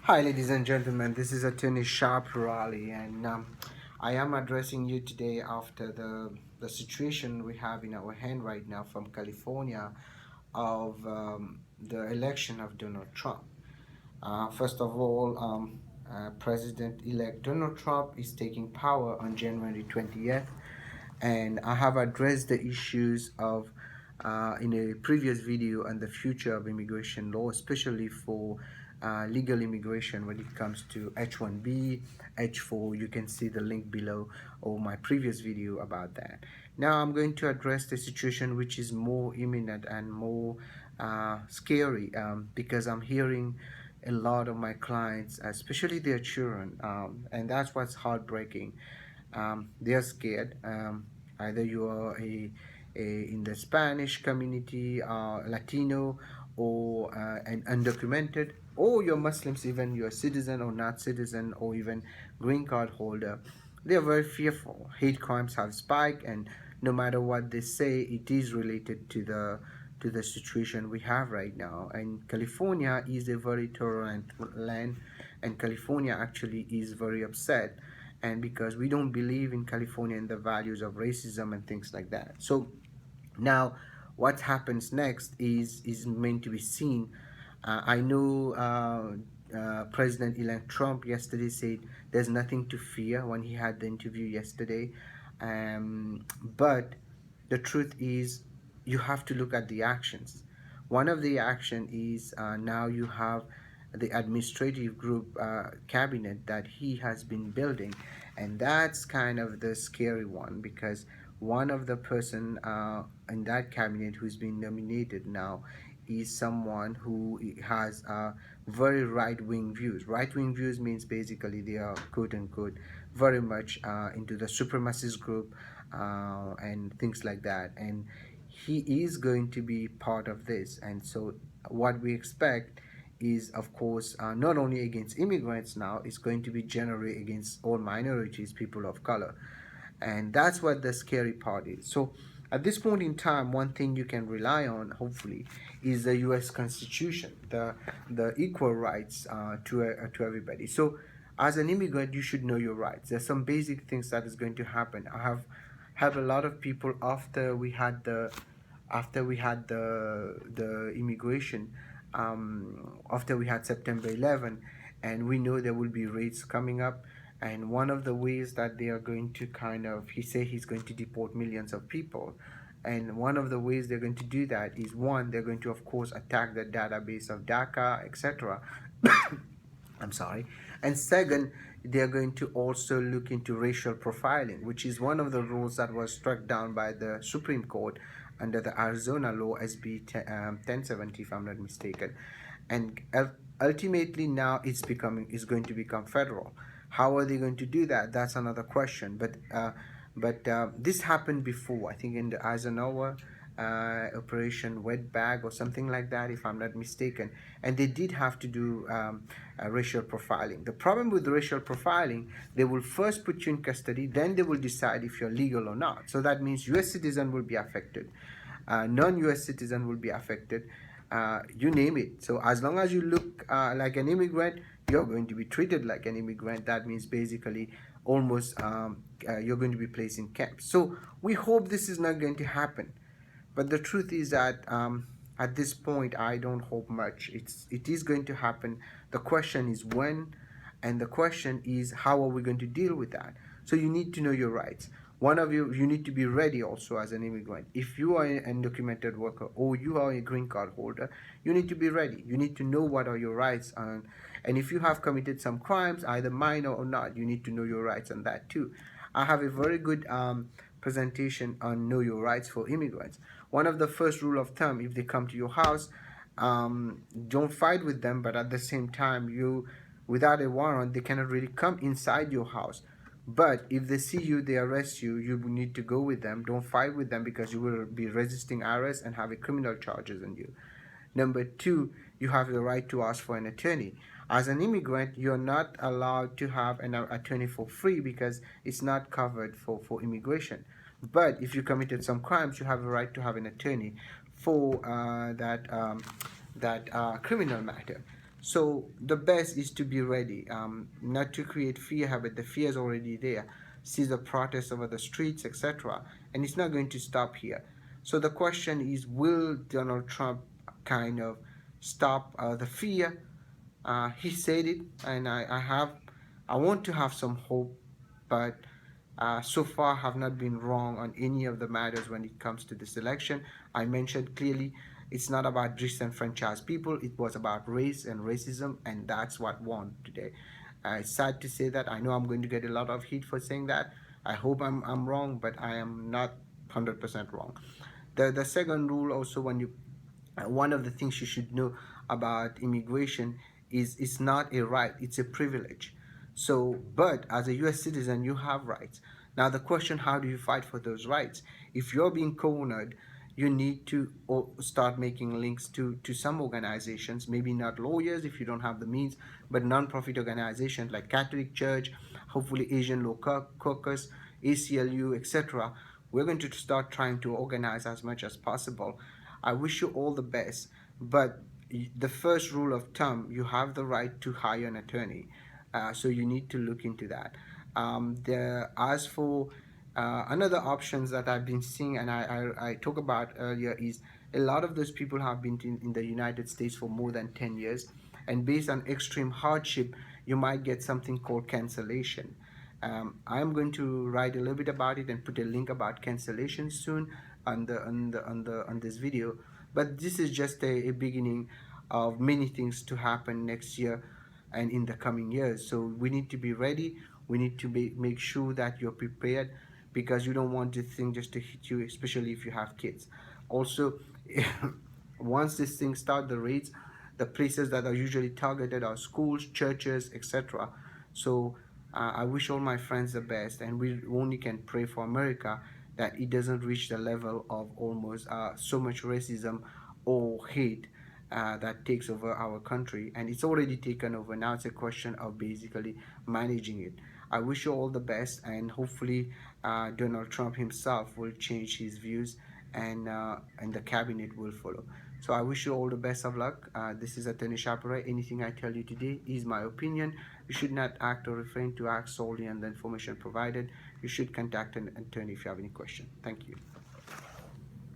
Hi, ladies and gentlemen. This is Attorney Sharp Raleigh, and I am addressing you today after the situation we have in our hand right now from California of the election of Donald Trump. First of all, President-elect Donald Trump is taking power on January 20th, and I have addressed the issues of in a previous video on the future of immigration law, especially for legal immigration when it comes to H-1B, H-4. You can see the link below or my previous video about that. Now I'm going to address the situation which is more imminent and more scary because I'm hearing a lot of my clients, especially their children, and that's what's heartbreaking. They are scared. Either you are in the Spanish community, Latino, or an undocumented, or you're Muslims, even you're a citizen or not citizen, or even green card holder. They are very fearful. Hate crimes have spiked, and no matter what they say, it is related to the situation we have right now. And California is a very tolerant land, and California actually is very upset, and because we don't believe in California and the values of racism and things like that. So now what happens next is meant to be seen. I know President-elect Trump yesterday said there's nothing to fear when he had the interview yesterday, but the truth is you have to look at the actions. One of the action is now you have the administrative group cabinet that he has been building, and that's kind of the scary one because one of the person in that cabinet who's been nominated now is someone who has very right-wing views. Right-wing views means basically they are quote unquote very much into the supremacist group and things like that, and he is going to be part of this. And so what we expect is, of course, not only against immigrants now, it's going to be generally against all minorities, people of color. And that's what the scary part is. So at this point in time, one thing you can rely on, hopefully, is the U.S. Constitution, the equal rights to everybody. So as an immigrant, you should know your rights. There's some basic things that is going to happen. I have a lot of people after we had the immigration, after we had September 11, and we know there will be raids coming up. And one of the ways that they are going to kind of, he say he's going to deport millions of people. And one of the ways they're going to do that is, one, they're going to, of course, attack the database of DACA, etc. I'm sorry. And second, they're going to also look into racial profiling, which is one of the rules that was struck down by the Supreme Court under the Arizona law SB 1070, if I'm not mistaken. And ultimately now it's going to become federal. How are they going to do that? That's another question. But this happened before, I think in the Eisenhower Operation Wet Bag or something like that, if I'm not mistaken. And they did have to do racial profiling. The problem with racial profiling, they will first put you in custody, then they will decide if you're legal or not. So that means U.S. citizen will be affected, non-U.S. citizen will be affected, you name it. So as long as you look like an immigrant, you're going to be treated like an immigrant. That means basically almost you're going to be placed in camps. So we hope this is not going to happen. But the truth is that at this point, I don't hope much. It is going to happen. The question is when, and the question is how are we going to deal with that? So you need to know your rights. One of you need to be ready also as an immigrant. If you are an undocumented worker or you are a green card holder, you need to be ready. You need to know what are your rights, and if you have committed some crimes, either minor or not, you need to know your rights on that too. I have a very good presentation on know your rights for immigrants. One of the first rule of thumb, if they come to your house, don't fight with them, but at the same time, without a warrant, they cannot really come inside your house. But if they see you, they arrest you, you need to go with them. Don't fight with them because you will be resisting arrest and have a criminal charges on you. Number two, you have the right to ask for an attorney. As an immigrant, you're not allowed to have an attorney for free because it's not covered for immigration. But if you committed some crimes, you have a right to have an attorney for that criminal matter. So the best is to be ready, not to create fear, but the fear is already there. See the protests over the streets, etc., and it's not going to stop here. So the question is, will Donald Trump kind of stop the fear? He said it, and I want to have some hope, but so far have not been wrong on any of the matters when it comes to this election. I mentioned clearly it's not about disenfranchised people, it was about race and racism, and that's what won today. It's sad to say that. I know I'm going to get a lot of heat for saying that. I hope I'm wrong, but I am not 100% wrong. The second rule also, when you one of the things you should know about immigration is it's not a right, it's a privilege. So, but as a US citizen, you have rights. Now, the question, how do you fight for those rights? If you're being cornered, you need to start making links to some organizations, maybe not lawyers if you don't have the means, but non-profit organizations like Catholic Church, hopefully Asian Law Caucus, ACLU, etc. We're going to start trying to organize as much as possible. I wish you all the best, but the first rule of thumb, you have the right to hire an attorney. So you need to look into that. As for another options that I've been seeing, and I talked about earlier, is a lot of those people have been in the United States for more than 10 years, and based on extreme hardship, you might get something called cancellation. I'm going to write a little bit about it and put a link about cancellation soon on this video. But this is just a beginning of many things to happen next year and in the coming years. So we need to be ready. We need to make sure that you're prepared, because you don't want this thing just to hit you, especially if you have kids. Also, once this thing start, the raids, the places that are usually targeted are schools, churches, etc. So I wish all my friends the best, and we only can pray for America that it doesn't reach the level of almost so much racism or hate that takes over our country. And it's already taken over. Now it's a question of basically managing it. I wish you all the best, and hopefully Donald Trump himself will change his views, and the cabinet will follow. So I wish you all the best of luck. This is Attorney Shapura. Anything I tell you today is my opinion. You should not act or refrain to act solely on the information provided. You should contact an attorney if you have any question. Thank you.